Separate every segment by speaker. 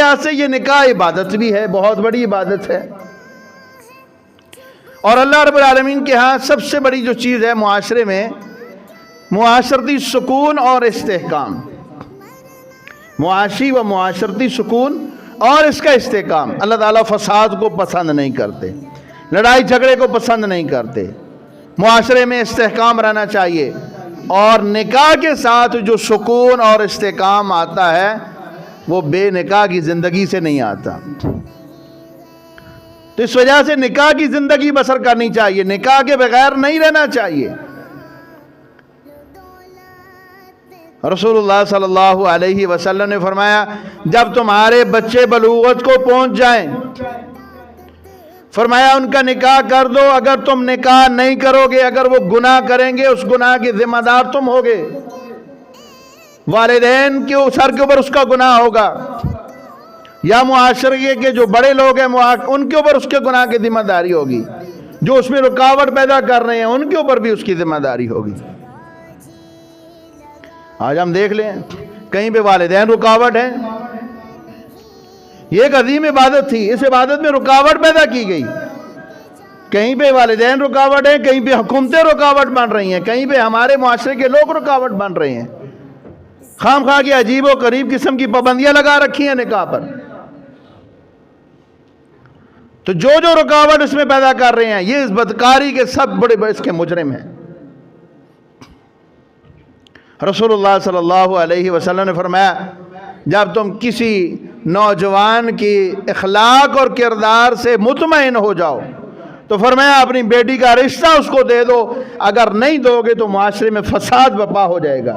Speaker 1: लिहाज से ये निकाह इबादत भी है, बहुत बड़ी इबादत है। और अल्लाह रब्बुल आलमीन के यहाँ सबसे बड़ी जो चीज़ है मुआशरे में, मुआशरती सुकून और इस्तेहकाम, मुआशी व मुआशरती सुकून और इसका इस्तेहकाम। अल्लाह ताला फसाद को पसंद नहीं करते, लड़ाई झगड़े को पसंद नहीं करते। मुआशरे में इस्तेहकाम रहना चाहिए, और निकाह के साथ जो सुकून और इस्तेहकाम आता है वो बेनिकाह की ज़िंदगी से नहीं आता। तो इस वजह से निकाह की ज़िंदगी बसर करनी चाहिए, निकाह के बगैर नहीं रहना चाहिए। रसूलुल्लाह सल्लल्लाहु अलैहि वसल्लम ने फरमाया, जब तुम्हारे बच्चे बलूगत को पहुंच जाएं, फरमाया उनका निकाह कर दो। अगर तुम निकाह नहीं करोगे, अगर वो गुनाह करेंगे, उस गुनाह के जिम्मेदार तुम होगे, वालिदैन के सर के ऊपर उसका गुनाह होगा, या मुआशरे के जो बड़े लोग हैं उनके ऊपर उसके गुनाह की जिम्मेदारी होगी, जो उसमें रुकावट पैदा कर रहे हैं उनके ऊपर भी उसकी जिम्मेदारी होगी। आज हम देख लें, कहीं पे वालिदैन रुकावट है। ये एक अजीम इबादत थी, इस इबादत में रुकावट पैदा की गई। कहीं पे वालिदैन रुकावट है, कहीं पे हुकूमतें रुकावट बन रही हैं, कहीं पे हमारे मुआशरे के लोग रुकावट बन रहे हैं। खाम खा के अजीब व करीब किस्म की पाबंदियां लगा रखी हैं निकाह पर। तो जो जो रुकावट इसमें पैदा कर रहे हैं, ये इस बदकारी के सब बड़े बड़े इसके मुजरिम हैं। रसूलुल्लाह सल्लल्लाहु अलैहि वसल्लम ने फरमाया, जब तुम किसी नौजवान की इखलाक और किरदार से मुतमईन हो जाओ तो फरमाया अपनी बेटी का रिश्ता उसको दे दो, अगर नहीं दोगे तो मुआशरे में फसाद बर्पा हो जाएगा।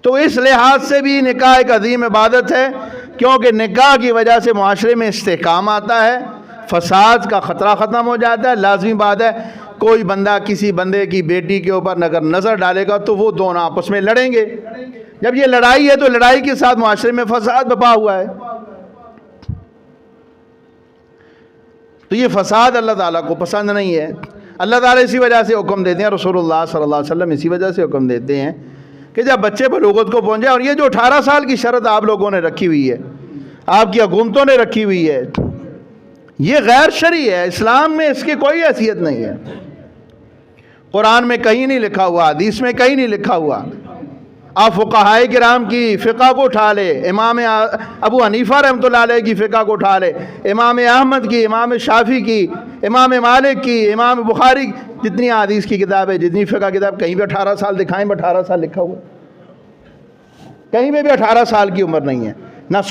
Speaker 1: तो इस लिहाज से भी निकाह एक अजीम इबादत है, क्योंकि निकाह की वजह से मुआशरे में इस्तेहकाम आता है, फसाद का ख़तरा ख़त्म हो जाता है। लाजमी बात है, कोई बंदा किसी बंदे की बेटी के ऊपर अगर नज़र डालेगा तो वो दोनों आपस में लड़ेंगे। जब ये लड़ाई है तो लड़ाई के साथ मुआशरे में फसाद बर्पा हुआ है। तो ये फसाद अल्लाह ताला को पसंद नहीं है। अल्लाह ताला इसी वजह से हुक्म देते हैं, रसूलुल्लाह सल्लल्लाहु अलैहि वसल्लम इसी वजह से हुक्म देते हैं कि जब बच्चे बलूगत को पहुँचे, और ये जो 18 साल की शर्त आप लोगों ने रखी हुई है, आपकी हुकूमतों ने रखी हुई है, ये गैर शरई है। इस्लाम में इसकी कोई हैसियत नहीं है। कुरान में कहीं नहीं लिखा हुआ, हदीस में कहीं नहीं लिखा हुआ। आप फुक़हाए किराम की फ़िक़ा को उठा ले, इमाम अबू हनीफ़ा रहमतुल्लाह अलैह की फ़िक़ा को उठा ले, इमाम अहमद की, इमाम शाफ़ी की, इमाम मालिक की, इमाम बुखारी, जितनी हदीस की किताब है, जितनी फ़िक़ा किताब, कहीं भी 18 साल दिखाएं, 18 साल लिखा हुआ, कहीं पे भी 18 साल की उम्र नहीं है ना।